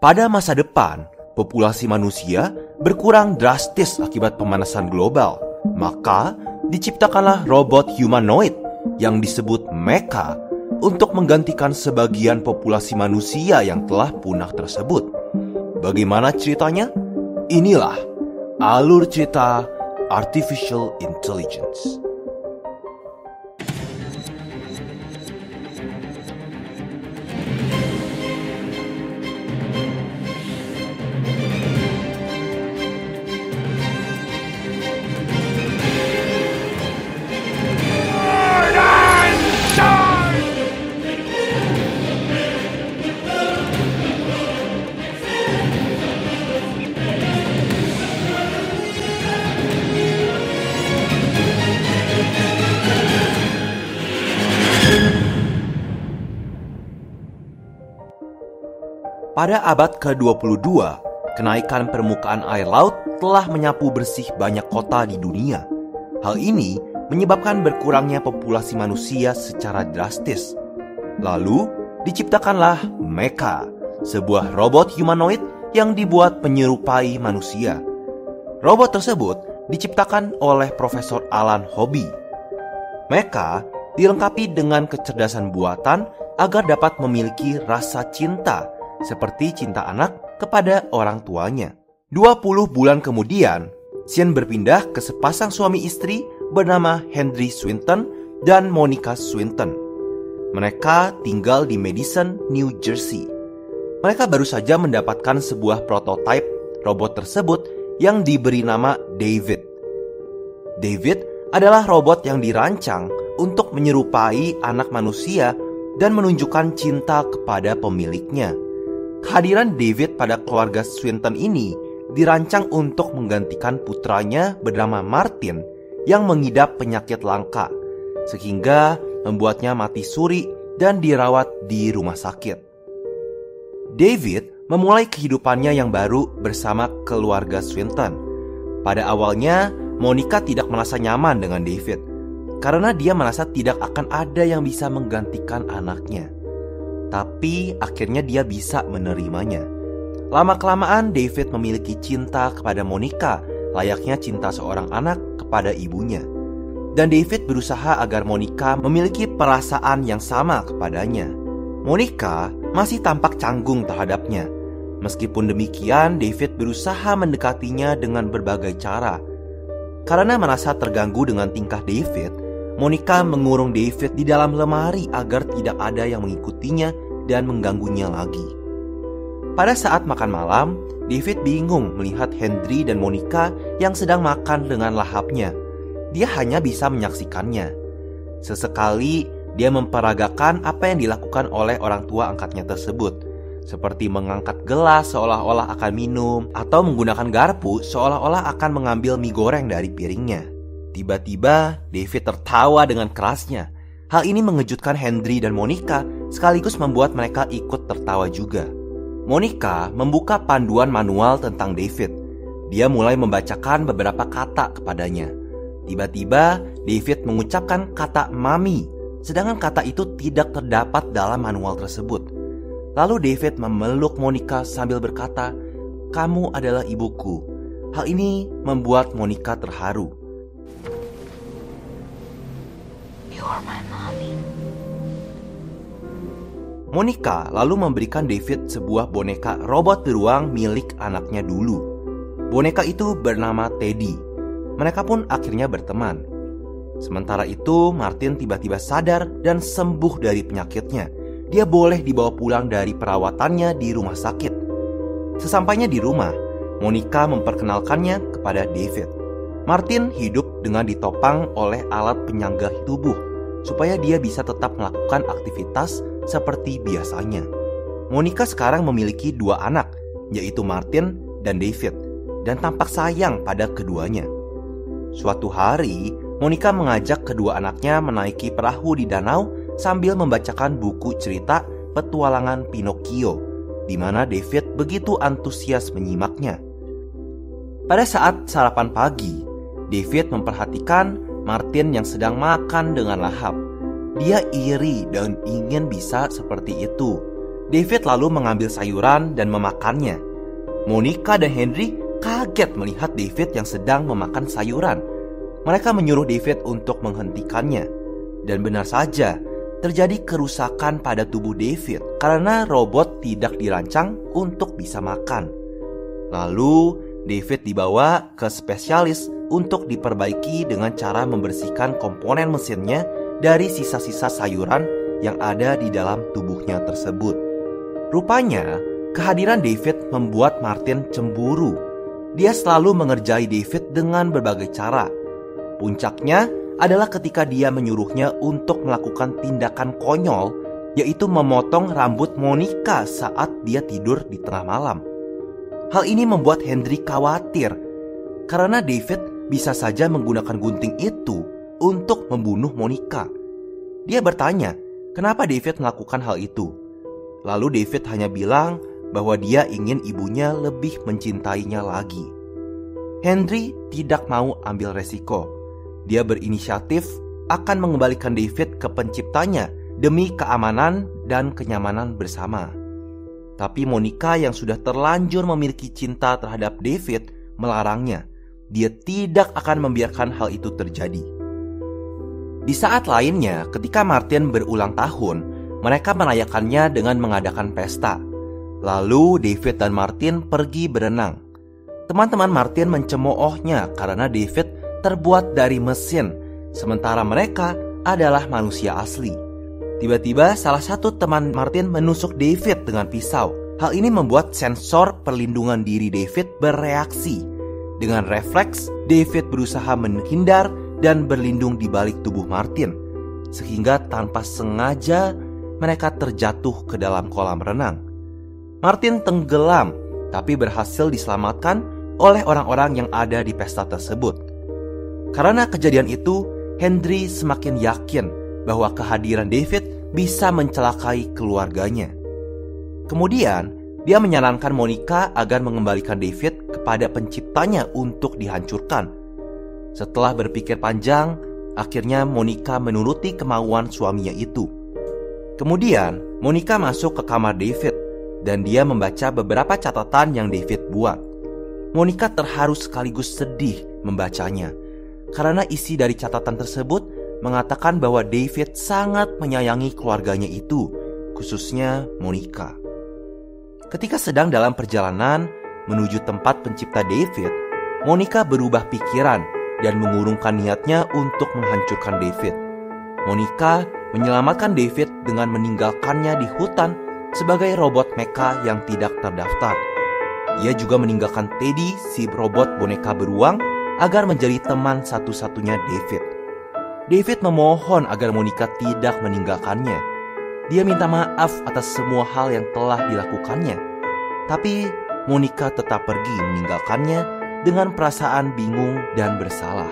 Pada masa depan, populasi manusia berkurang drastis akibat pemanasan global. Maka, diciptakanlah robot humanoid yang disebut mecha untuk menggantikan sebagian populasi manusia yang telah punah tersebut. Bagaimana ceritanya? Inilah alur cerita Artificial Intelligence. Pada abad ke-22, kenaikan permukaan air laut telah menyapu bersih banyak kota di dunia. Hal ini menyebabkan berkurangnya populasi manusia secara drastis. Lalu, diciptakanlah mecha, sebuah robot humanoid yang dibuat menyerupai manusia. Robot tersebut diciptakan oleh Profesor Alan Hobby. Mecha dilengkapi dengan kecerdasan buatan agar dapat memiliki rasa cinta, seperti cinta anak kepada orang tuanya. 20 bulan kemudian, Sean berpindah ke sepasang suami istri bernama Henry Swinton dan Monica Swinton. Mereka tinggal di Madison, New Jersey. Mereka baru saja mendapatkan sebuah prototipe robot tersebut yang diberi nama David. David adalah robot yang dirancang untuk menyerupai anak manusia dan menunjukkan cinta kepada pemiliknya. Kehadiran David pada keluarga Swinton ini dirancang untuk menggantikan putranya bernama Martin yang mengidap penyakit langka, sehingga membuatnya mati suri dan dirawat di rumah sakit. David memulai kehidupannya yang baru bersama keluarga Swinton. Pada awalnya, Monica tidak merasa nyaman dengan David, karena dia merasa tidak akan ada yang bisa menggantikan anaknya. Tapi akhirnya dia bisa menerimanya. Lama-kelamaan David memiliki cinta kepada Monica, layaknya cinta seorang anak kepada ibunya. Dan David berusaha agar Monica memiliki perasaan yang sama kepadanya. Monica masih tampak canggung terhadapnya. Meskipun demikian, David berusaha mendekatinya dengan berbagai cara. Karena merasa terganggu dengan tingkah David, Monica mengurung David di dalam lemari agar tidak ada yang mengikutinya dan mengganggunya lagi. Pada saat makan malam, David bingung melihat Henry dan Monica yang sedang makan dengan lahapnya. Dia hanya bisa menyaksikannya. Sesekali, dia memperagakan apa yang dilakukan oleh orang tua angkatnya tersebut, seperti mengangkat gelas seolah-olah akan minum, atau menggunakan garpu seolah-olah akan mengambil mie goreng dari piringnya. Tiba-tiba, David tertawa dengan kerasnya. Hal ini mengejutkan Henry dan Monica, sekaligus membuat mereka ikut tertawa juga. Monica membuka panduan manual tentang David. Dia mulai membacakan beberapa kata kepadanya. Tiba-tiba, David mengucapkan kata mami, sedangkan kata itu tidak terdapat dalam manual tersebut. Lalu David memeluk Monica sambil berkata, "Kamu adalah ibuku." Hal ini membuat Monica terharu. You're my mommy. Monica lalu memberikan David sebuah boneka robot beruang milik anaknya dulu. Boneka itu bernama Teddy. Mereka pun akhirnya berteman. Sementara itu, Martin tiba-tiba sadar dan sembuh dari penyakitnya. Dia boleh dibawa pulang dari perawatannya di rumah sakit. Sesampainya di rumah, Monica memperkenalkannya kepada David. Martin hidup dengan ditopang oleh alat penyangga tubuh, supaya dia bisa tetap melakukan aktivitas seperti biasanya. Monica sekarang memiliki 2 anak, yaitu Martin dan David, dan tampak sayang pada keduanya. Suatu hari, Monica mengajak kedua anaknya menaiki perahu di danau sambil membacakan buku cerita Petualangan Pinocchio, di mana David begitu antusias menyimaknya. Pada saat sarapan pagi, David memperhatikan Martin yang sedang makan dengan lahap. Dia iri dan ingin bisa seperti itu. David lalu mengambil sayuran dan memakannya. Monica dan Henry kaget melihat David yang sedang memakan sayuran. Mereka menyuruh David untuk menghentikannya. Dan benar saja, terjadi kerusakan pada tubuh David karena robot tidak dirancang untuk bisa makan. Lalu, David dibawa ke spesialis untuk diperbaiki dengan cara membersihkan komponen mesinnya dari sisa-sisa sayuran yang ada di dalam tubuhnya tersebut. Rupanya, kehadiran David membuat Martin cemburu. Dia selalu mengerjai David dengan berbagai cara. Puncaknya adalah ketika dia menyuruhnya untuk melakukan tindakan konyol, yaitu memotong rambut Monica saat dia tidur di tengah malam. Hal ini membuat Henry khawatir, karena David bisa saja menggunakan gunting itu untuk membunuh Monica. Dia bertanya, kenapa David melakukan hal itu? Lalu David hanya bilang bahwa dia ingin ibunya lebih mencintainya lagi. Henry tidak mau ambil resiko. Dia berinisiatif akan mengembalikan David ke penciptanya demi keamanan dan kenyamanan bersama. Tapi Monica yang sudah terlanjur memiliki cinta terhadap David melarangnya. Dia tidak akan membiarkan hal itu terjadi. Di saat lainnya, ketika Martin berulang tahun, mereka merayakannya dengan mengadakan pesta. Lalu David dan Martin pergi berenang. Teman-teman Martin mencemoohnya karena David terbuat dari mesin, sementara mereka adalah manusia asli. Tiba-tiba salah satu teman Martin menusuk David dengan pisau. Hal ini membuat sensor perlindungan diri David bereaksi. Dengan refleks, David berusaha menghindar dan berlindung di balik tubuh Martin, sehingga tanpa sengaja mereka terjatuh ke dalam kolam renang. Martin tenggelam, tapi berhasil diselamatkan oleh orang-orang yang ada di pesta tersebut. Karena kejadian itu, Henry semakin yakin bahwa kehadiran David bisa mencelakai keluarganya. Kemudian, dia menyarankan Monica agar mengembalikan David kepada penciptanya untuk dihancurkan. Setelah berpikir panjang, akhirnya Monica menuruti kemauan suaminya itu. Kemudian, Monica masuk ke kamar David dan dia membaca beberapa catatan yang David buat. Monica terharu sekaligus sedih membacanya, karena isi dari catatan tersebut mengatakan bahwa David sangat menyayangi keluarganya itu, khususnya Monica. Ketika sedang dalam perjalanan menuju tempat pencipta David, Monica berubah pikiran dan mengurungkan niatnya untuk menghancurkan David. Monica menyelamatkan David dengan meninggalkannya di hutan sebagai robot mecha yang tidak terdaftar. Ia juga meninggalkan Teddy, si robot boneka beruang, agar menjadi teman satu-satunya David. David memohon agar Monica tidak meninggalkannya. Dia minta maaf atas semua hal yang telah dilakukannya. Tapi Monica tetap pergi meninggalkannya dengan perasaan bingung dan bersalah.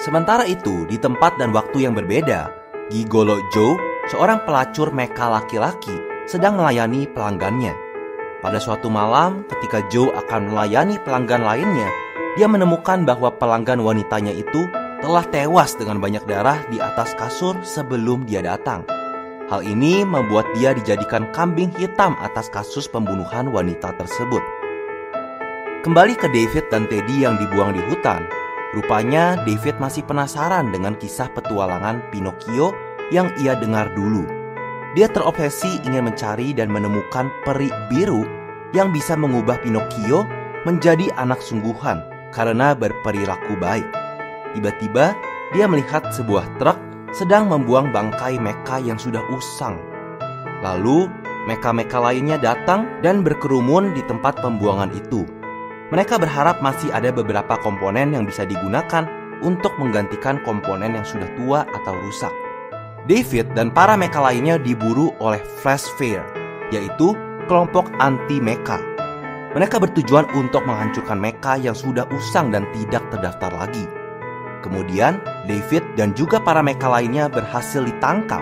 Sementara itu, di tempat dan waktu yang berbeda, Gigolo Joe, seorang pelacur mecha laki-laki, sedang melayani pelanggannya. Pada suatu malam, ketika Joe akan melayani pelanggan lainnya, dia menemukan bahwa pelanggan wanitanya itu telah tewas dengan banyak darah di atas kasur sebelum dia datang. Hal ini membuat dia dijadikan kambing hitam atas kasus pembunuhan wanita tersebut. Kembali ke David dan Teddy yang dibuang di hutan, rupanya David masih penasaran dengan kisah petualangan Pinocchio yang ia dengar dulu. Dia terobsesi ingin mencari dan menemukan peri biru yang bisa mengubah Pinocchio menjadi anak sungguhan karena berperilaku baik. Tiba-tiba dia melihat sebuah truk sedang membuang bangkai mecha yang sudah usang. Lalu mecha-mecha lainnya datang dan berkerumun di tempat pembuangan itu. Mereka berharap masih ada beberapa komponen yang bisa digunakan untuk menggantikan komponen yang sudah tua atau rusak. David dan para mecha lainnya diburu oleh Flash Fair, yaitu kelompok anti-mecha. Mereka bertujuan untuk menghancurkan mecha yang sudah usang dan tidak terdaftar lagi. Kemudian, David dan juga para mecha lainnya berhasil ditangkap,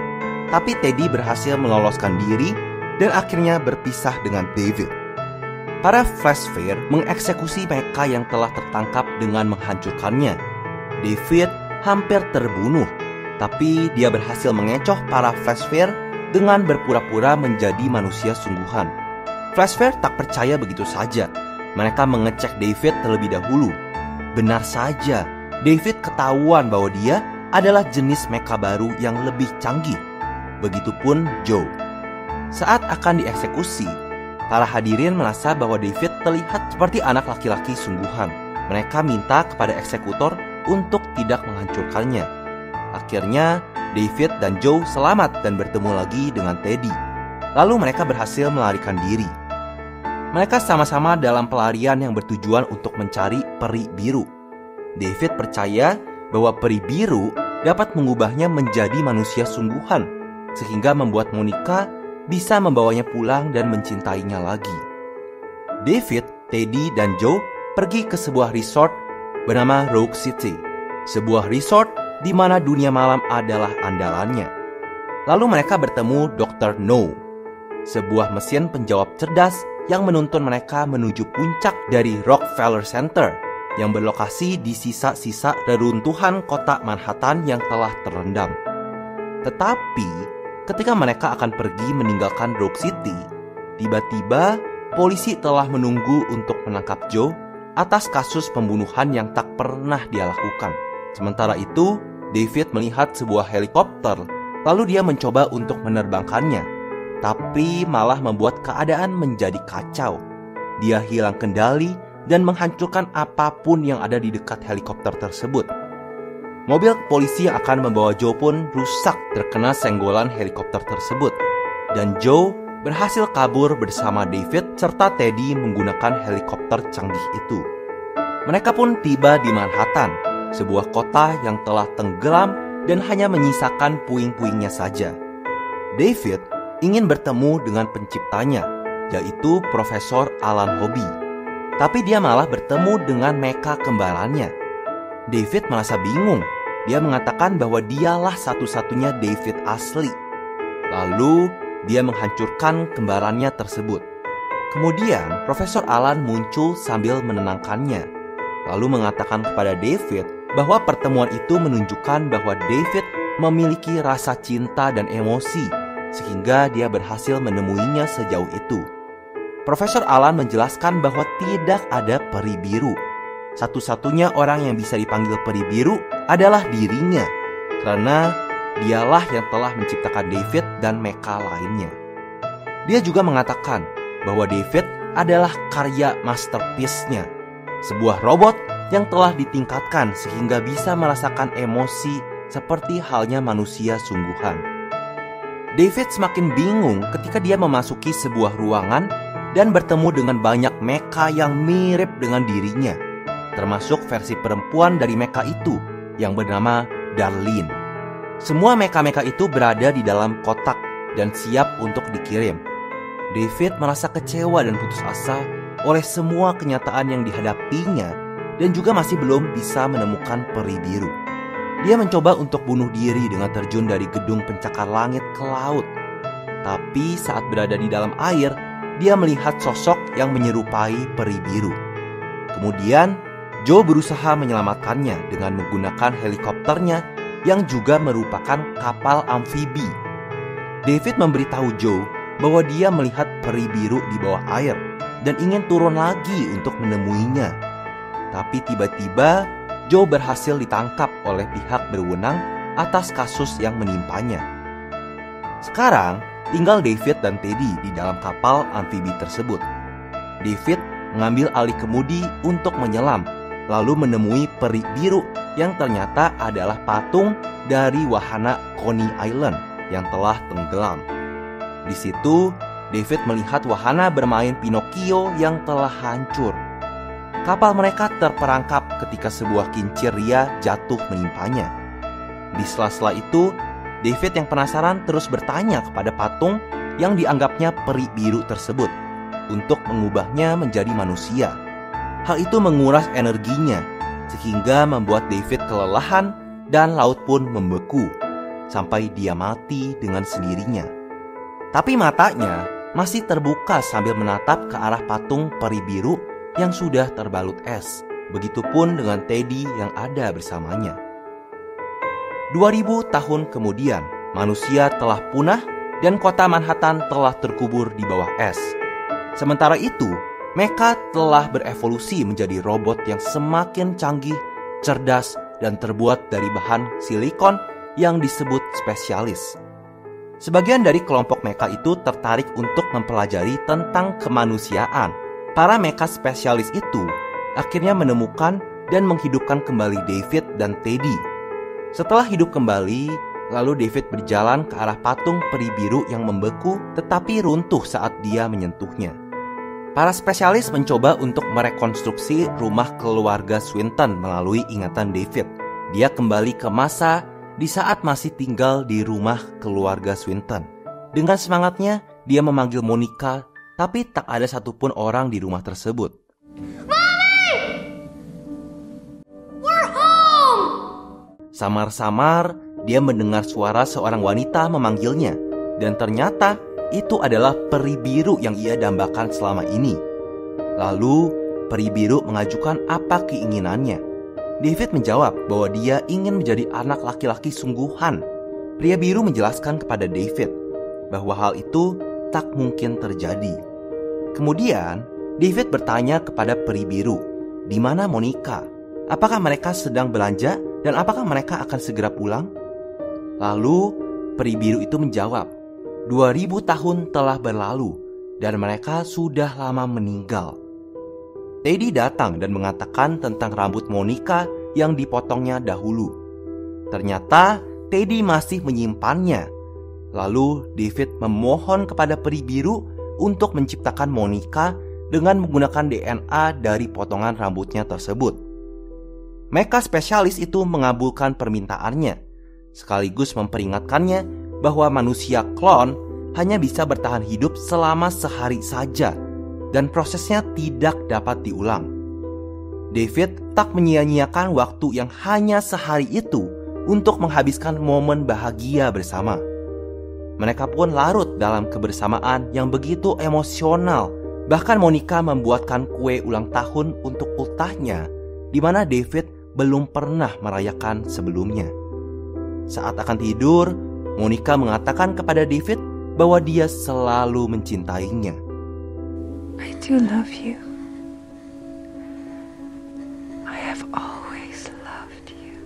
tapi Teddy berhasil meloloskan diri dan akhirnya berpisah dengan David. Para Flash Fair mengeksekusi mecha yang telah tertangkap dengan menghancurkannya. David hampir terbunuh, tapi dia berhasil mengecoh para Flash Fair dengan berpura-pura menjadi manusia sungguhan. Flashfair tak percaya begitu saja. Mereka mengecek David terlebih dahulu. Benar saja, David ketahuan bahwa dia adalah jenis mecha baru yang lebih canggih. Begitupun Joe. Saat akan dieksekusi, para hadirin merasa bahwa David terlihat seperti anak laki-laki sungguhan. Mereka minta kepada eksekutor untuk tidak menghancurkannya. Akhirnya, David dan Joe selamat dan bertemu lagi dengan Teddy. Lalu mereka berhasil melarikan diri. Mereka sama-sama dalam pelarian yang bertujuan untuk mencari peri biru. David percaya bahwa peri biru dapat mengubahnya menjadi manusia sungguhan, sehingga membuat Monica bisa membawanya pulang dan mencintainya lagi. David, Teddy, dan Joe pergi ke sebuah resort bernama Rogue City, sebuah resort di mana dunia malam adalah andalannya. Lalu mereka bertemu Dr. No, sebuah mesin penjawab cerdas yang menuntun mereka menuju puncak dari Rockefeller Center yang berlokasi di sisa-sisa reruntuhan kota Manhattan yang telah terendam. Tetapi, ketika mereka akan pergi meninggalkan Rogue City, tiba-tiba polisi telah menunggu untuk menangkap Joe atas kasus pembunuhan yang tak pernah dia lakukan. Sementara itu, David melihat sebuah helikopter, lalu dia mencoba untuk menerbangkannya. Tapi malah membuat keadaan menjadi kacau. Dia hilang kendali dan menghancurkan apapun yang ada di dekat helikopter tersebut. Mobil polisi yang akan membawa Joe pun rusak terkena senggolan helikopter tersebut. Dan Joe berhasil kabur bersama David serta Teddy menggunakan helikopter canggih itu. Mereka pun tiba di Manhattan, sebuah kota yang telah tenggelam dan hanya menyisakan puing-puingnya saja. David ingin bertemu dengan penciptanya, yaitu Profesor Alan Hobby. Tapi dia malah bertemu dengan mecha kembarannya. David merasa bingung. Dia mengatakan bahwa dialah satu-satunya David asli. Lalu, dia menghancurkan kembarannya tersebut. Kemudian, Profesor Alan muncul sambil menenangkannya. Lalu mengatakan kepada David bahwa pertemuan itu menunjukkan bahwa David memiliki rasa cinta dan emosi, sehingga dia berhasil menemuinya sejauh itu. Profesor Alan menjelaskan bahwa tidak ada peri biru. Satu-satunya orang yang bisa dipanggil peri biru adalah dirinya, karena dialah yang telah menciptakan David dan mecha lainnya. Dia juga mengatakan bahwa David adalah karya masterpiece-nya, sebuah robot yang telah ditingkatkan sehingga bisa merasakan emosi seperti halnya manusia sungguhan. David semakin bingung ketika dia memasuki sebuah ruangan dan bertemu dengan banyak mecha yang mirip dengan dirinya, termasuk versi perempuan dari mecha itu yang bernama Darlene. Semua mecha-mecha itu berada di dalam kotak dan siap untuk dikirim. David merasa kecewa dan putus asa oleh semua kenyataan yang dihadapinya dan juga masih belum bisa menemukan peri biru. Dia mencoba untuk bunuh diri dengan terjun dari gedung pencakar langit ke laut. Tapi saat berada di dalam air, dia melihat sosok yang menyerupai peri biru. Kemudian, Joe berusaha menyelamatkannya dengan menggunakan helikopternya yang juga merupakan kapal amfibi. David memberitahu Joe bahwa dia melihat peri biru di bawah air dan ingin turun lagi untuk menemuinya. Tapi tiba-tiba Joe berhasil ditangkap oleh pihak berwenang atas kasus yang menimpanya. Sekarang, tinggal David dan Teddy di dalam kapal amfibi tersebut. David mengambil alih kemudi untuk menyelam, lalu menemui peri biru yang ternyata adalah patung dari wahana Coney Island yang telah tenggelam. Di situ, David melihat wahana bermain Pinocchio yang telah hancur. Kapal mereka terperangkap ketika sebuah kincir ria jatuh menimpanya. Di sela-sela itu, David yang penasaran terus bertanya kepada patung yang dianggapnya peri biru tersebut untuk mengubahnya menjadi manusia. Hal itu menguras energinya sehingga membuat David kelelahan dan laut pun membeku sampai dia mati dengan sendirinya. Tapi matanya masih terbuka sambil menatap ke arah patung peri biru yang sudah terbalut es. Begitupun dengan Teddy yang ada bersamanya. 2000 tahun kemudian, manusia telah punah dan kota Manhattan telah terkubur di bawah es. Sementara itu, Mecha telah berevolusi menjadi robot yang semakin canggih, cerdas, dan terbuat dari bahan silikon yang disebut spesialis. Sebagian dari kelompok Mecha itu tertarik untuk mempelajari tentang kemanusiaan. Para Mecha spesialis itu akhirnya menemukan dan menghidupkan kembali David dan Teddy. Setelah hidup kembali, lalu David berjalan ke arah patung peri biru yang membeku tetapi runtuh saat dia menyentuhnya. Para spesialis mencoba untuk merekonstruksi rumah keluarga Swinton melalui ingatan David. Dia kembali ke masa di saat masih tinggal di rumah keluarga Swinton. Dengan semangatnya, dia memanggil Monica, tapi tak ada satupun orang di rumah tersebut. Mommy! We're home! Samar-samar, dia mendengar suara seorang wanita memanggilnya. Dan ternyata, itu adalah peri biru yang ia dambakan selama ini. Lalu, peri biru mengajukan apa keinginannya. David menjawab bahwa dia ingin menjadi anak laki-laki sungguhan. Pria biru menjelaskan kepada David bahwa hal itu tak mungkin terjadi. Kemudian, David bertanya kepada peri biru, "Di mana Monica? Apakah mereka sedang belanja dan apakah mereka akan segera pulang?" Lalu, peri biru itu menjawab, 2000 tahun telah berlalu dan mereka sudah lama meninggal. Teddy datang dan mengatakan tentang rambut Monica yang dipotongnya dahulu. Ternyata Teddy masih menyimpannya. Lalu David memohon kepada peri biru untuk menciptakan Monica dengan menggunakan DNA dari potongan rambutnya tersebut. Mecha spesialis itu mengabulkan permintaannya, sekaligus memperingatkannya bahwa manusia klon hanya bisa bertahan hidup selama sehari saja dan prosesnya tidak dapat diulang. David tak menyia-nyiakan waktu yang hanya sehari itu untuk menghabiskan momen bahagia bersama. Mereka pun larut dalam kebersamaan yang begitu emosional. Bahkan Monica membuatkan kue ulang tahun untuk ultahnya, di mana David belum pernah merayakan sebelumnya. Saat akan tidur, Monica mengatakan kepada David bahwa dia selalu mencintainya. I do love you. I have always loved you.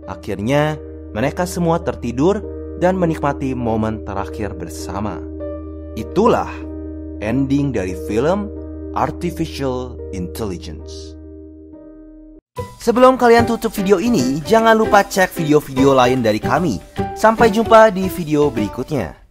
Akhirnya, mereka semua tertidur dan menikmati momen terakhir bersama. Itulah ending dari film Artificial Intelligence. Sebelum kalian tutup video ini, jangan lupa cek video-video lain dari kami. Sampai jumpa di video berikutnya.